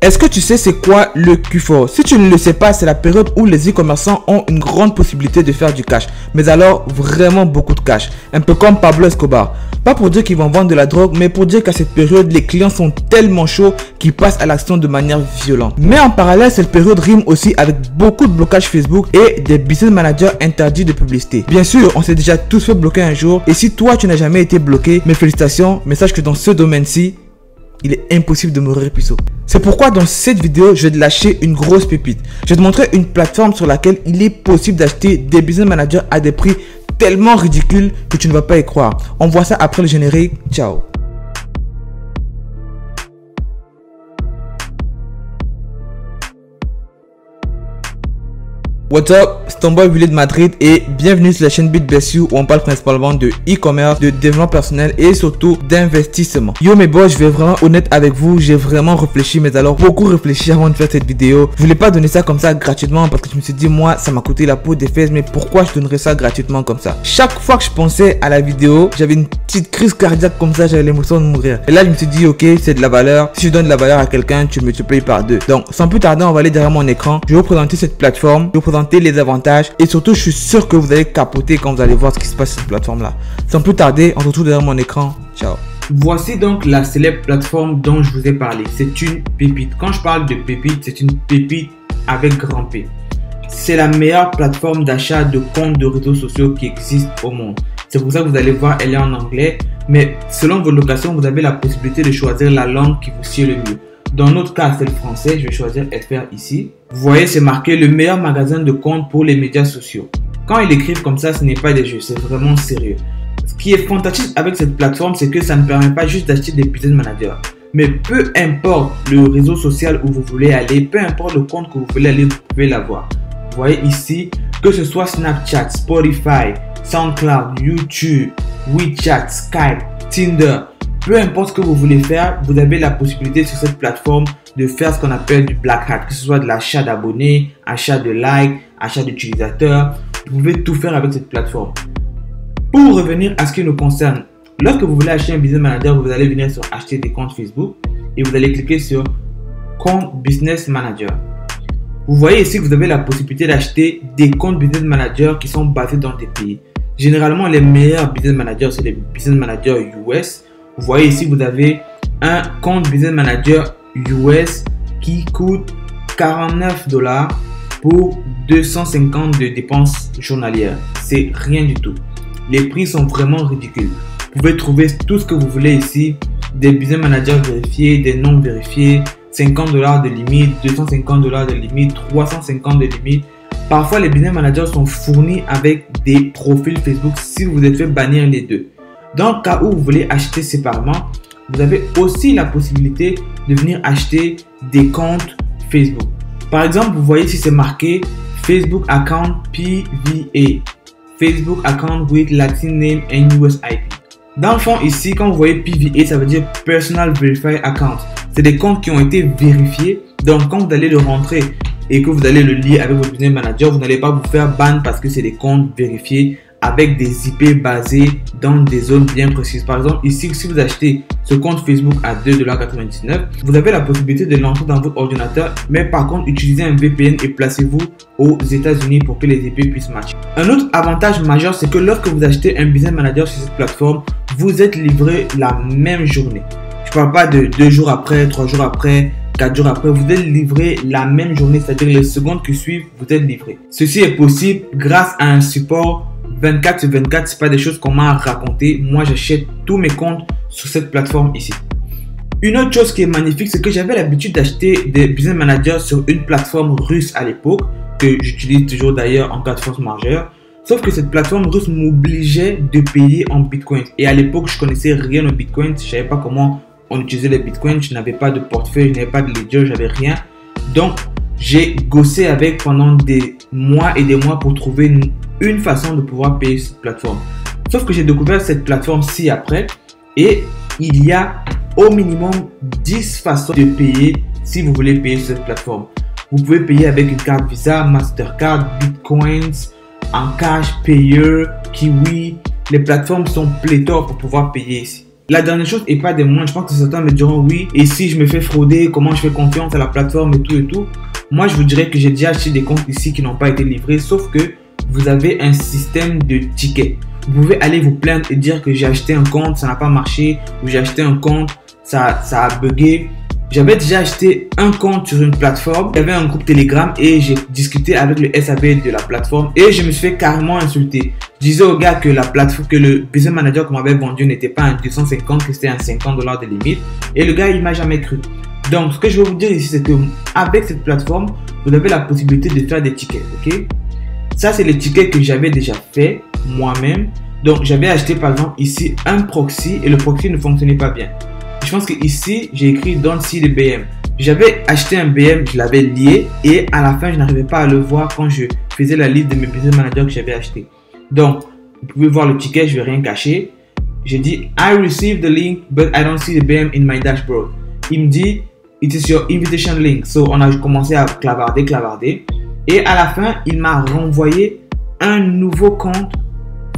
Est-ce que tu sais c'est quoi le Q4? Si tu ne le sais pas, c'est la période où les e-commerçants ont une grande possibilité de faire du cash. Mais alors, vraiment beaucoup de cash. Un peu comme Pablo Escobar. Pas pour dire qu'ils vont vendre de la drogue, mais pour dire qu'à cette période, les clients sont tellement chauds qu'ils passent à l'action de manière violente. Mais en parallèle, cette période rime aussi avec beaucoup de blocages Facebook et des business managers interdits de publicité. Bien sûr, on s'est déjà tous fait bloquer un jour. Et si toi, tu n'as jamais été bloqué, mes félicitations, mais sache que dans ce domaine-ci, il est impossible de mourir puceau. C'est pourquoi dans cette vidéo, je vais te lâcher une grosse pépite. Je vais te montrer une plateforme sur laquelle il est possible d'acheter des business managers à des prix tellement ridicules que tu ne vas pas y croire. On voit ça après le générique. Ciao. What's up, c'est ton boy Willy de Madrid et bienvenue sur la chaîne BitBSU où on parle principalement de e-commerce, de développement personnel et surtout d'investissement. Yo mes boys, je vais vraiment honnête avec vous, j'ai vraiment réfléchi, mais alors beaucoup réfléchi avant de faire cette vidéo. Je voulais pas donner ça comme ça gratuitement parce que je me suis dit moi ça m'a coûté la peau des fesses, mais pourquoi je donnerais ça gratuitement comme ça? Chaque fois que je pensais à la vidéo, j'avais une petite crise cardiaque comme ça, j'avais l'émotion de mourir. Et là je me suis dit ok, c'est de la valeur, si je donne de la valeur à quelqu'un, tu multiplies par deux. Donc sans plus tarder, on va aller derrière mon écran, je vais vous présenter cette plateforme, je vais vous présenter les avantages et surtout je suis sûr que vous allez capoter quand vous allez voir ce qui se passe sur cette plateforme là. Sans plus tarder, on se retrouve derrière mon écran. Ciao. Voici donc la célèbre plateforme dont je vous ai parlé. C'est une pépite. Quand je parle de pépite, c'est une pépite avec grand P. C'est la meilleure plateforme d'achat de comptes de réseaux sociaux qui existe au monde. C'est pour ça que vous allez voir, elle est en anglais, mais selon vos locations, vous avez la possibilité de choisir la langue qui vous sied le mieux. Dans notre cas, c'est le français. Je vais choisir FR ici. Vous voyez, c'est marqué le meilleur magasin de comptes pour les médias sociaux. Quand ils écrivent comme ça, ce n'est pas des jeux, c'est vraiment sérieux. Ce qui est fantastique avec cette plateforme, c'est que ça ne permet pas juste d'acheter des business managers. Mais peu importe le réseau social où vous voulez aller, peu importe le compte que vous voulez aller, vous pouvez l'avoir. Vous voyez ici, que ce soit Snapchat, Spotify, SoundCloud, YouTube, WeChat, Skype, Tinder, peu importe ce que vous voulez faire, vous avez la possibilité sur cette plateforme de faire ce qu'on appelle du black hat, que ce soit de l'achat d'abonnés, achat de likes, achat d'utilisateurs. Vous pouvez tout faire avec cette plateforme. Pour revenir à ce qui nous concerne, lorsque vous voulez acheter un business manager, vous allez venir sur acheter des comptes Facebook et vous allez cliquer sur compte business manager. Vous voyez ici que vous avez la possibilité d'acheter des comptes business manager qui sont basés dans des pays. Généralement, les meilleurs business managers, c'est les business managers US. Vous voyez ici, vous avez un compte business manager US qui coûte 49 $ pour 250 de dépenses journalières. C'est rien du tout. Les prix sont vraiment ridicules. Vous pouvez trouver tout ce que vous voulez ici. Des business managers vérifiés, des non vérifiés, 50 $ de limite, 250 $ de limite, 350 de limite. Parfois, les business managers sont fournis avec des profils Facebook si vous êtes fait bannir les deux. Dans le cas où vous voulez acheter séparément, vous avez aussi la possibilité de venir acheter des comptes Facebook. Par exemple, vous voyez ici c'est marqué Facebook Account PVA, Facebook Account with Latin Name and US IP. Dans le fond ici, quand vous voyez PVA, ça veut dire Personal Verified Account. C'est des comptes qui ont été vérifiés. Donc quand vous allez le rentrer et que vous allez le lier avec votre business manager, vous n'allez pas vous faire ban parce que c'est des comptes vérifiés avec des IP basés dans des zones bien précises. Par exemple, ici, si vous achetez ce compte Facebook à 2,99 $, vous avez la possibilité de l'entrer dans votre ordinateur, mais par contre, utilisez un VPN et placez-vous aux États-Unis pour que les IP puissent matcher. Un autre avantage majeur, c'est que lorsque vous achetez un business manager sur cette plateforme, vous êtes livré la même journée. Je ne parle pas de 2 jours après, 3 jours après, 4 jours après, vous êtes livré la même journée, c'est-à-dire les secondes qui suivent, vous êtes livré. Ceci est possible grâce à un support 24 sur 24, c'est pas des choses qu'on m'a raconté. Moi, j'achète tous mes comptes sur cette plateforme ici. Une autre chose qui est magnifique, c'est que j'avais l'habitude d'acheter des business managers sur une plateforme russe à l'époque, que j'utilise toujours d'ailleurs en cas de force majeure. Sauf que cette plateforme russe m'obligeait de payer en Bitcoin. Et à l'époque, je connaissais rien au Bitcoin. Je savais pas comment on utilisait les Bitcoins. Je n'avais pas de portefeuille, je n'avais pas de ledger, j'avais rien. Donc, j'ai gossé avec pendant des mois et des mois pour trouver une façon de pouvoir payer cette plateforme. Sauf que j'ai découvert cette plateforme-ci après et il y a au minimum 10 façons de payer si vous voulez payer sur cette plateforme. Vous pouvez payer avec une carte Visa, Mastercard, Bitcoins, en cash, Payer, Kiwi. Les plateformes sont pléthores pour pouvoir payer ici. La dernière chose et pas des moindres, je pense que certains me diront oui, et si je me fais frauder, comment je fais confiance à la plateforme et tout. Moi, je vous dirais que j'ai déjà acheté des comptes ici qui n'ont pas été livrés, sauf que vous avez un système de tickets. Vous pouvez aller vous plaindre et dire que j'ai acheté un compte, ça n'a pas marché, ou j'ai acheté un compte, ça a bugué. J'avais déjà acheté un compte sur une plateforme, il y avait un groupe Telegram et j'ai discuté avec le SAV de la plateforme et je me suis fait carrément insulter. Je disais au gars que la plateforme, que le business manager qu'on m'avait vendu n'était pas un 250, que c'était un $50 de limite, et le gars il m'a jamais cru. Donc ce que je veux vous dire ici, c'est que avec cette plateforme, vous avez la possibilité de faire des tickets, ok? Ça c'est les tickets que j'avais déjà fait moi-même. Donc j'avais acheté par exemple ici un proxy et le proxy ne fonctionnait pas bien. Je pense que ici, j'ai écrit Don't see the BM. J'avais acheté un BM, je l'avais lié et à la fin, je n'arrivais pas à le voir quand je faisais la liste de mes business managers que j'avais acheté. Donc, vous pouvez voir le ticket, je ne vais rien cacher. J'ai dit I received the link, but I don't see the BM in my dashboard. Il me dit It is your invitation link. So, on a commencé à clavarder. Et à la fin, il m'a renvoyé un nouveau compte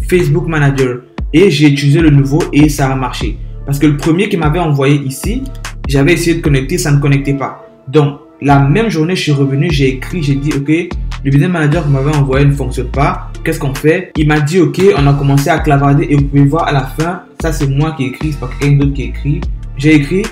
Facebook Manager. Et j'ai utilisé le nouveau et ça a marché. Parce que le premier qui m'avait envoyé ici, j'avais essayé de connecter, ça ne connectait pas. Donc, la même journée, je suis revenu, j'ai dit, ok, le business manager qui m'avait envoyé ne fonctionne pas. Qu'est-ce qu'on fait? Il m'a dit, ok, on a commencé à clavarder et vous pouvez voir à la fin, ça c'est moi qui ai écrit, c'est pas quelqu'un d'autre qui a écrit. J'ai écrit,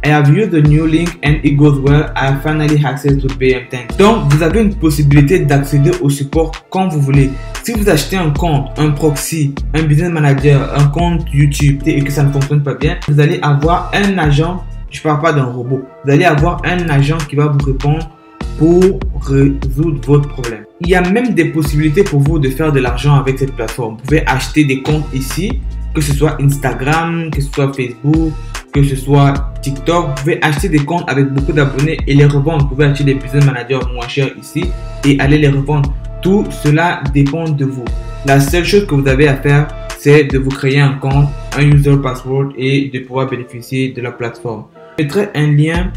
I have used the new link and it goes well. I have finally access to BM. Thanks. Donc, vous avez une possibilité d'accéder au support quand vous voulez. Si vous achetez un compte, un proxy, un business manager, un compte YouTube et que ça ne fonctionne pas bien, vous allez avoir un agent, je ne parle pas d'un robot, vous allez avoir un agent qui va vous répondre pour résoudre votre problème. Il y a même des possibilités pour vous de faire de l'argent avec cette plateforme. Vous pouvez acheter des comptes ici, que ce soit Instagram, que ce soit Facebook, que ce soit TikTok. Vous pouvez acheter des comptes avec beaucoup d'abonnés et les revendre. Vous pouvez acheter des business managers moins chers ici et aller les revendre. Tout cela dépend de vous. La seule chose que vous avez à faire, c'est de vous créer un compte, un user password et de pouvoir bénéficier de la plateforme. Je mettrai un lien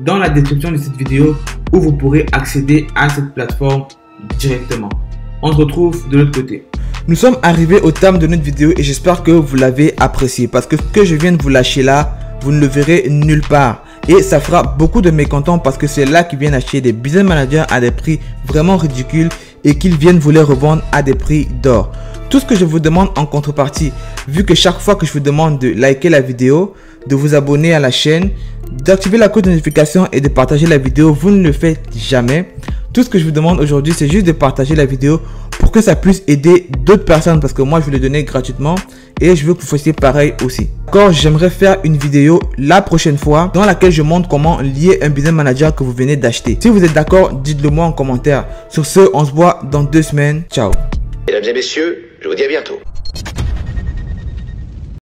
dans la description de cette vidéo où vous pourrez accéder à cette plateforme directement. On se retrouve de l'autre côté. Nous sommes arrivés au terme de notre vidéo et j'espère que vous l'avez apprécié parce que ce que je viens de vous lâcher là, vous ne le verrez nulle part. Et ça fera beaucoup de mécontents parce que c'est là qu'ils viennent acheter des business managers à des prix vraiment ridicules et qu'ils viennent vous les revendre à des prix d'or. Tout ce que je vous demande en contrepartie, vu que chaque fois que je vous demande de liker la vidéo, de vous abonner à la chaîne, d'activer la cloche de notification et de partager la vidéo, vous ne le faites jamais. Tout ce que je vous demande aujourd'hui, c'est juste de partager la vidéo pour que ça puisse aider d'autres personnes parce que moi, je vais le donner gratuitement et je veux que vous fassiez pareil aussi. D'accord, j'aimerais faire une vidéo la prochaine fois dans laquelle je montre comment lier un business manager que vous venez d'acheter. Si vous êtes d'accord, dites-le moi en commentaire. Sur ce, on se voit dans 2 semaines. Ciao. Mesdames et messieurs, je vous dis à bientôt.